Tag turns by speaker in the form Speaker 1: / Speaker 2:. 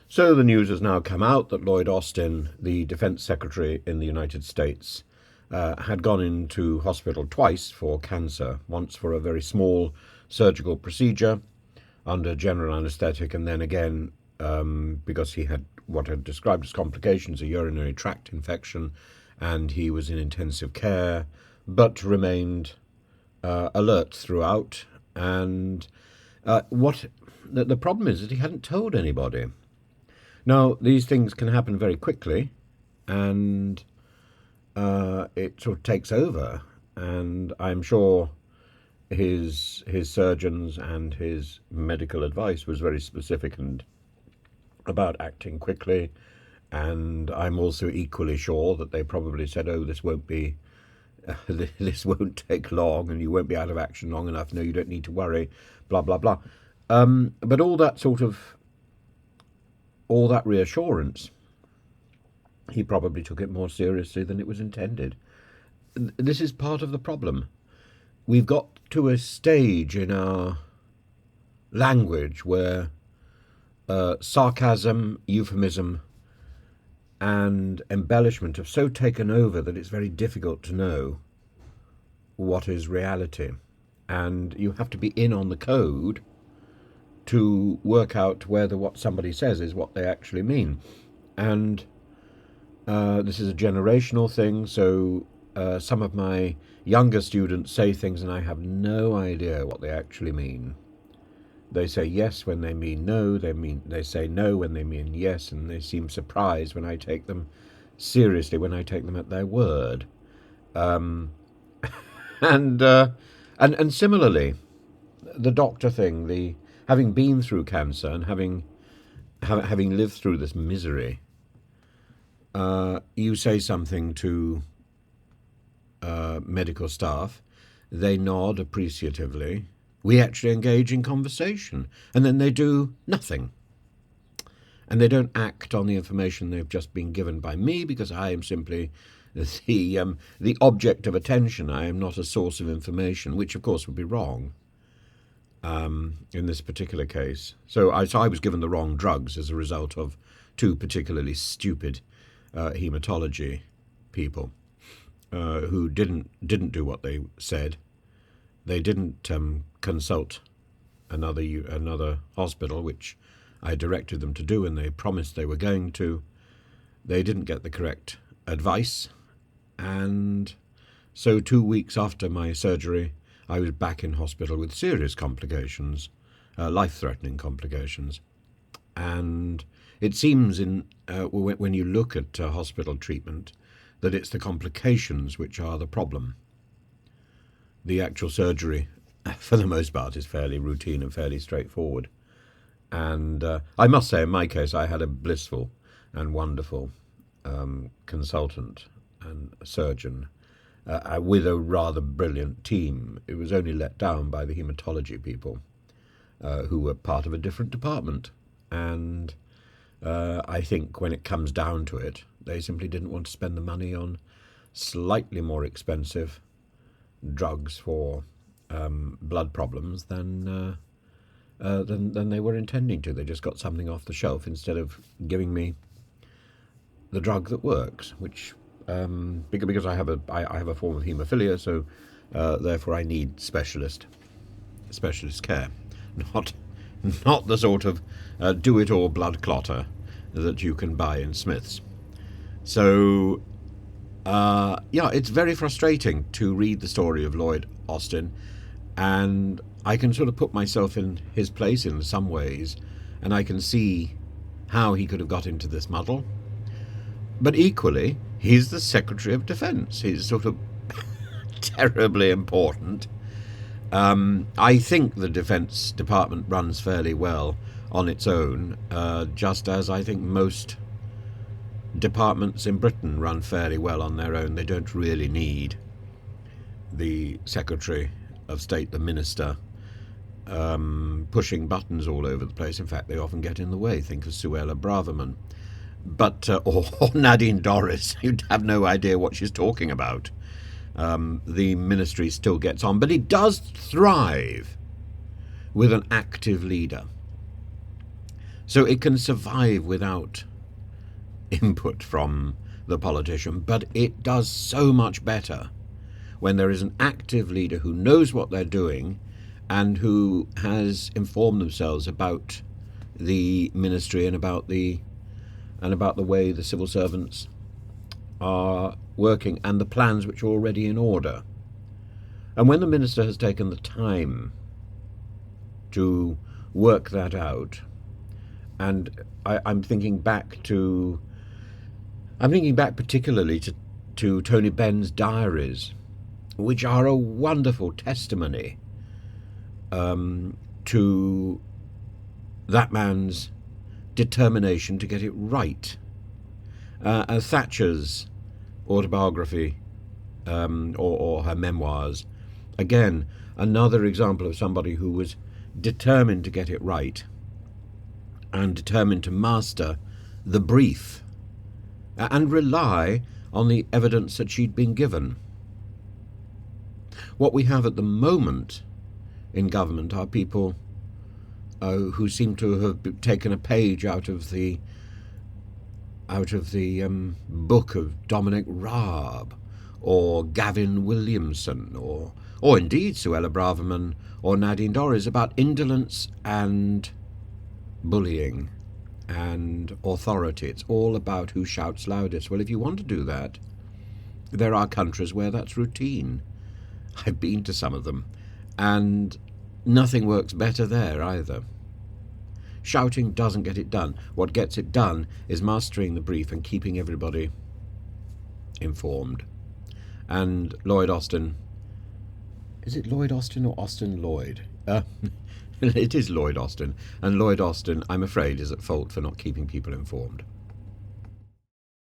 Speaker 1: So the news has now come out that Lloyd Austin, the Defence Secretary in the United States, had gone into hospital twice for cancer, once for a very small surgical procedure under general anaesthetic, and then again because he had what had described as complications, a urinary tract infection, and he was in intensive care, but remained alert throughout. And what the problem is that he hadn't told anybody. Now, these things can happen very quickly, and it sort of takes over. And I'm sure his surgeons and his medical advice was very specific and about acting quickly. And I'm also equally sure that they probably said, "Oh, this won't be, this won't take long, and you won't be out of action long enough. No, you don't need to worry." Blah blah blah. But all that reassurance, he probably took it more seriously than it was intended. This is part of the problem. We've got to a stage in our language where sarcasm, euphemism, and embellishment have so taken over that it's very difficult to know what is reality. And you have to be in on the code to work out whether what somebody says is what they actually mean. And this is a generational thing, so some of my younger students say things and I have no idea what they actually mean. They say yes when they mean no, they say no when they mean yes, and they seem surprised when I take them seriously, when I take them at their word. And similarly, the doctor thing, the having been through cancer and having lived through this misery, you say something to medical staff, they nod appreciatively. We actually engage in conversation, and then they do nothing. And they don't act on the information they've just been given by me, because I am simply the object of attention. I am not a source of information, which of course would be wrong in this particular case. So I was given the wrong drugs as a result of two particularly stupid hematology people who didn't do what they said. They didn't consult another hospital, which I directed them to do, and they promised they were going to. They didn't get the correct advice, and so 2 weeks after my surgery, I was back in hospital with serious complications, life-threatening complications. And it seems when you look at hospital treatment that it's the complications which are the problem. The actual surgery, for the most part, is fairly routine and fairly straightforward. And I must say, in my case, I had a blissful and wonderful consultant and surgeon with a rather brilliant team. It was only let down by the hematology people who were part of a different department. And I think when it comes down to it, they simply didn't want to spend the money on slightly more expensive drugs for blood problems than they were intending to. They just got something off the shelf instead of giving me the drug that works, which because I have a form of haemophilia, so therefore I need specialist care, not the sort of do-it-all blood clotter that you can buy in Smith's. So it's very frustrating to read the story of Lloyd Austin, and I can sort of put myself in his place in some ways, and I can see how he could have got into this muddle. But equally, he's the Secretary of Defence. He's sort of terribly important. I think the Defence Department runs fairly well on its own, just as I think most departments in Britain run fairly well on their own. They don't really need the Secretary of State, the Minister, pushing buttons all over the place. In fact, they often get in the way. Think of Suella Braverman. But or Nadine Dorris, you'd have no idea what she's talking about. The ministry still gets on, but it does thrive with an active leader. So it can survive without input from the politician, but it does so much better when there is an active leader who knows what they're doing and who has informed themselves about the ministry and about the way the civil servants are working and the plans which are already in order. And when the minister has taken the time to work that out, and I'm thinking back particularly to Tony Benn's diaries, which are a wonderful testimony to that man's determination to get it right. Thatcher's autobiography, or her memoirs, again, another example of somebody who was determined to get it right and determined to master the brief and rely on the evidence that she'd been given. What we have at the moment in government are people who seem to have taken a page out of the book of Dominic Raab, or Gavin Williamson, or indeed Suella Braverman or Nadine Dorries, about indolence and bullying and authority. It's all about who shouts loudest. Well, if you want to do that, there are countries where that's routine. I've been to some of them, and nothing works better there either. Shouting doesn't get it done. What gets it done is mastering the brief and keeping everybody informed. And Lloyd Austin, is it Lloyd Austin or Austin Lloyd? It is Lloyd Austin. And Lloyd Austin, I'm afraid, is at fault for not keeping people informed.